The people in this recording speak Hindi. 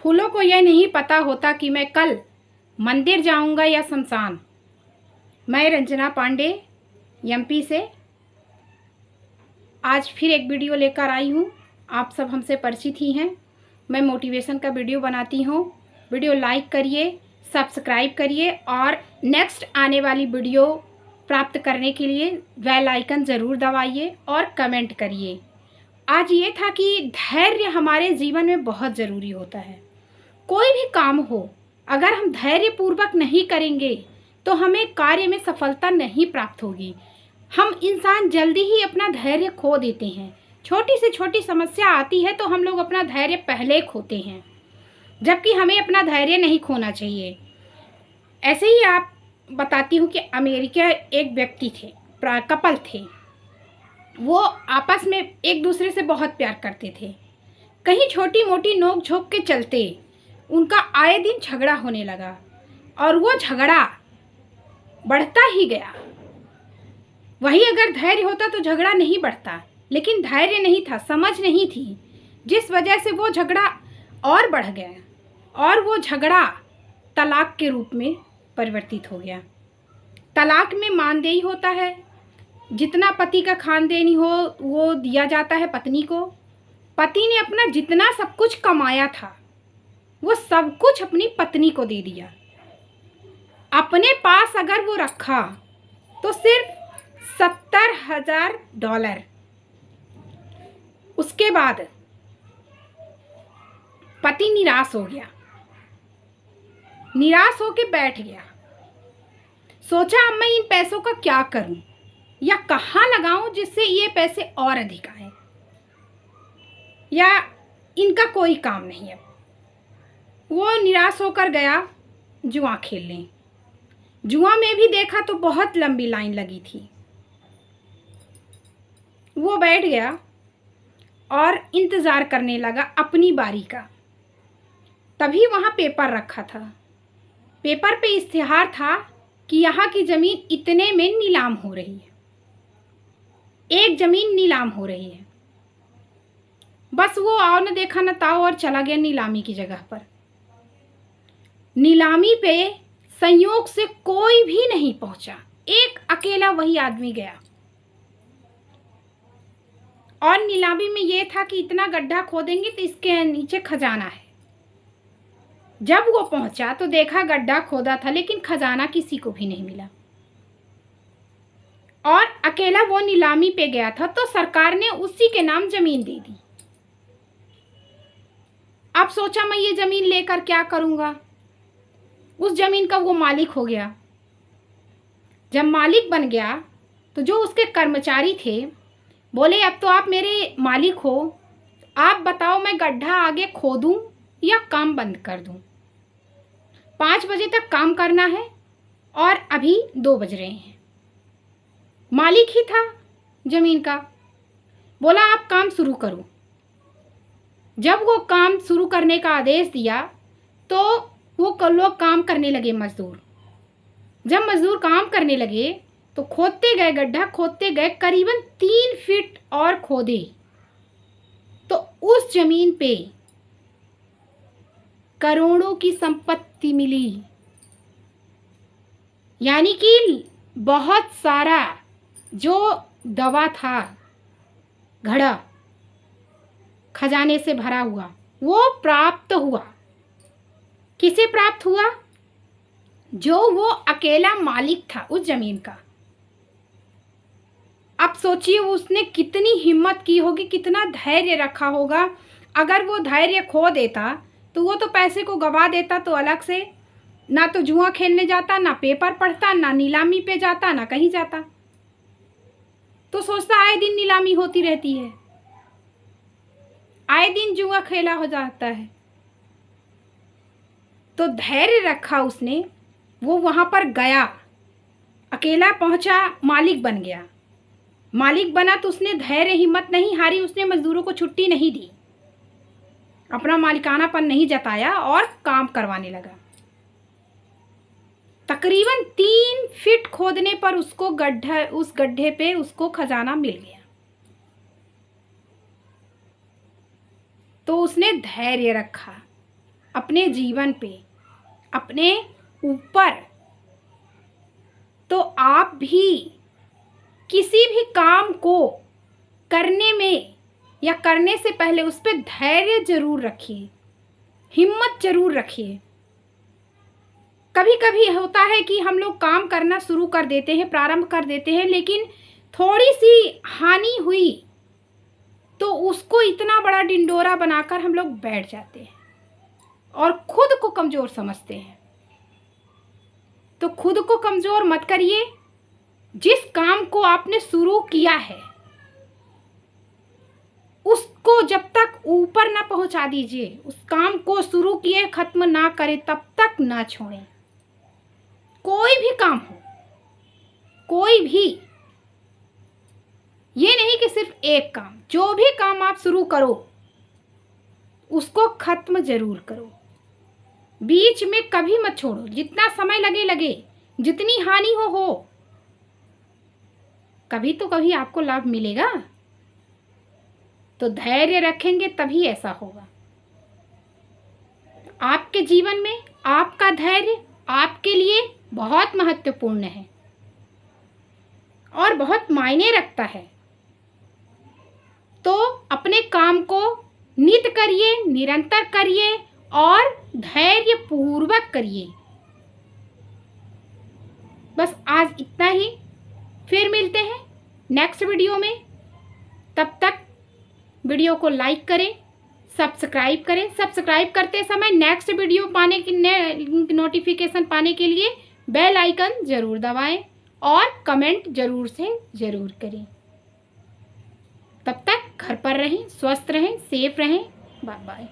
फूलों को यह नहीं पता होता कि मैं कल मंदिर जाऊंगा या शमशान। मैं रंजना पांडे एमपी से आज फिर एक वीडियो लेकर आई हूँ। आप सब हमसे परिचित ही हैं। मैं मोटिवेशन का वीडियो बनाती हूँ। वीडियो लाइक करिए, सब्सक्राइब करिए और नेक्स्ट आने वाली वीडियो प्राप्त करने के लिए बेल आइकन ज़रूर दबाइए और कमेंट करिए। आज ये था कि धैर्य हमारे जीवन में बहुत ज़रूरी होता है। कोई भी काम हो, अगर हम धैर्यपूर्वक नहीं करेंगे तो हमें कार्य में सफलता नहीं प्राप्त होगी। हम इंसान जल्दी ही अपना धैर्य खो देते हैं। छोटी से छोटी समस्या आती है तो हम लोग अपना धैर्य पहले खोते हैं, जबकि हमें अपना धैर्य नहीं खोना चाहिए। ऐसे ही आप बताती हूँ कि अमेरिका एक व्यक्ति थे, कपल थे। वो आपस में एक दूसरे से बहुत प्यार करते थे। कहीं छोटी मोटी नोक झोंक के चलते उनका आए दिन झगड़ा होने लगा और वो झगड़ा बढ़ता ही गया। वही अगर धैर्य होता तो झगड़ा नहीं बढ़ता, लेकिन धैर्य नहीं था, समझ नहीं थी, जिस वजह से वो झगड़ा और बढ़ गया और वो झगड़ा तलाक के रूप में परिवर्तित हो गया। तलाक में मानदेय होता है, जितना पति का खानदेनी हो वो दिया जाता है पत्नी को। पति ने अपना जितना सब कुछ कमाया था वो सब कुछ अपनी पत्नी को दे दिया। अपने पास अगर वो रखा तो सिर्फ $70,000। उसके बाद पति निराश हो गया, निराश होके बैठ गया। सोचा अब मैं इन पैसों का क्या करूं या कहाँ लगाऊं जिससे ये पैसे और अधिक आए, या इनका कोई काम नहीं है। वो निराश होकर गया जुआ खेलने। जुआ में भी देखा तो बहुत लंबी लाइन लगी थी। वो बैठ गया और इंतज़ार करने लगा अपनी बारी का। तभी वहाँ पेपर रखा था। पेपर पे इश्तिहार था कि यहाँ की ज़मीन इतने में नीलाम हो रही है, एक ज़मीन नीलाम हो रही है। बस वो आओ न देखा न ताओ और चला गया नीलामी की जगह पर। नीलामी पे संयोग से कोई भी नहीं पहुंचा, एक अकेला वही आदमी गया। और नीलामी में ये था कि इतना गड्ढा खोदेंगे तो इसके नीचे खजाना है। जब वो पहुंचा तो देखा गड्ढा खोदा था लेकिन खजाना किसी को भी नहीं मिला और अकेला वो नीलामी पे गया था तो सरकार ने उसी के नाम जमीन दे दी। अब सोचा मैं ये जमीन लेकर क्या करूंगा। उस जमीन का वो मालिक हो गया। जब मालिक बन गया तो जो उसके कर्मचारी थे बोले अब तो आप मेरे मालिक हो, आप बताओ मैं गड्ढा आगे खोदूं या काम बंद कर दूं। 5 बजे तक काम करना है और अभी 2 बज रहे हैं। मालिक ही था जमीन का। बोला आप काम शुरू करो। जब वो काम शुरू करने का आदेश दिया तो वो लोग काम करने लगे, मजदूर। जब मजदूर काम करने लगे तो खोदते गए, गड्ढा खोदते गए, करीबन 3 फीट और खोदे तो उस जमीन पे करोड़ों की संपत्ति मिली। यानी कि बहुत सारा जो दवा था, घड़ा खजाने से भरा हुआ, वो प्राप्त हुआ। किसे प्राप्त हुआ? जो वो अकेला मालिक था उस जमीन का। अब सोचिए उसने कितनी हिम्मत की होगी, कितना धैर्य रखा होगा। अगर वो धैर्य खो देता तो वो तो पैसे को गवा देता, तो अलग से ना तो जुआ खेलने जाता, ना पेपर पढ़ता, ना नीलामी पे जाता, ना कहीं जाता। तो सोचता आए दिन नीलामी होती रहती है, आए दिन जुआ खेला हो जाता है। तो धैर्य रखा उसने, वो वहाँ पर गया, अकेला पहुँचा, मालिक बन गया। मालिक बना तो उसने धैर्य हिम्मत नहीं हारी, उसने मजदूरों को छुट्टी नहीं दी, अपना मालिकानापन नहीं जताया और काम करवाने लगा। तकरीबन 3 फीट खोदने पर उसको उस गड्ढे पे उसको खजाना मिल गया। तो उसने धैर्य रखा अपने जीवन पे, अपने ऊपर, तो आप भी किसी भी काम को करने में या करने से पहले उस पर धैर्य जरूर रखिए, हिम्मत जरूर रखिए। कभी कभी होता है कि हम लोग काम करना शुरू कर देते हैं, प्रारंभ कर देते हैं, लेकिन थोड़ी सी हानि हुई तो उसको इतना बड़ा डिंडोरा बनाकर हम लोग बैठ जाते हैं और खुद को कमज़ोर समझते हैं। तो खुद को कमज़ोर मत करिए। जिस काम को आपने शुरू किया है उसको जब तक ऊपर ना पहुंचा दीजिए, उस काम को शुरू किए खत्म ना करें तब तक ना छोड़ें। कोई भी काम हो, कोई भी, ये नहीं कि सिर्फ एक काम, जो भी काम आप शुरू करो उसको खत्म जरूर करो, बीच में कभी मत छोड़ो। जितना समय लगे लगे, जितनी हानि हो, कभी तो कभी आपको लाभ मिलेगा। तो धैर्य रखेंगे तभी ऐसा होगा। आपके जीवन में आपका धैर्य आपके लिए बहुत महत्वपूर्ण है और बहुत मायने रखता है। तो अपने काम को नित करिए, निरंतर करिए और धैर्य पूर्वक करिए। बस आज इतना ही, फिर मिलते हैं नेक्स्ट वीडियो में। तब तक वीडियो को लाइक करें, सब्सक्राइब करें। सब्सक्राइब करते समय नेक्स्ट वीडियो पाने की नोटिफिकेशन पाने के लिए बेल आइकन ज़रूर दबाएं और कमेंट ज़रूर से ज़रूर करें। तब तक घर पर रहें, स्वस्थ रहें, सेफ रहें। Bye bye.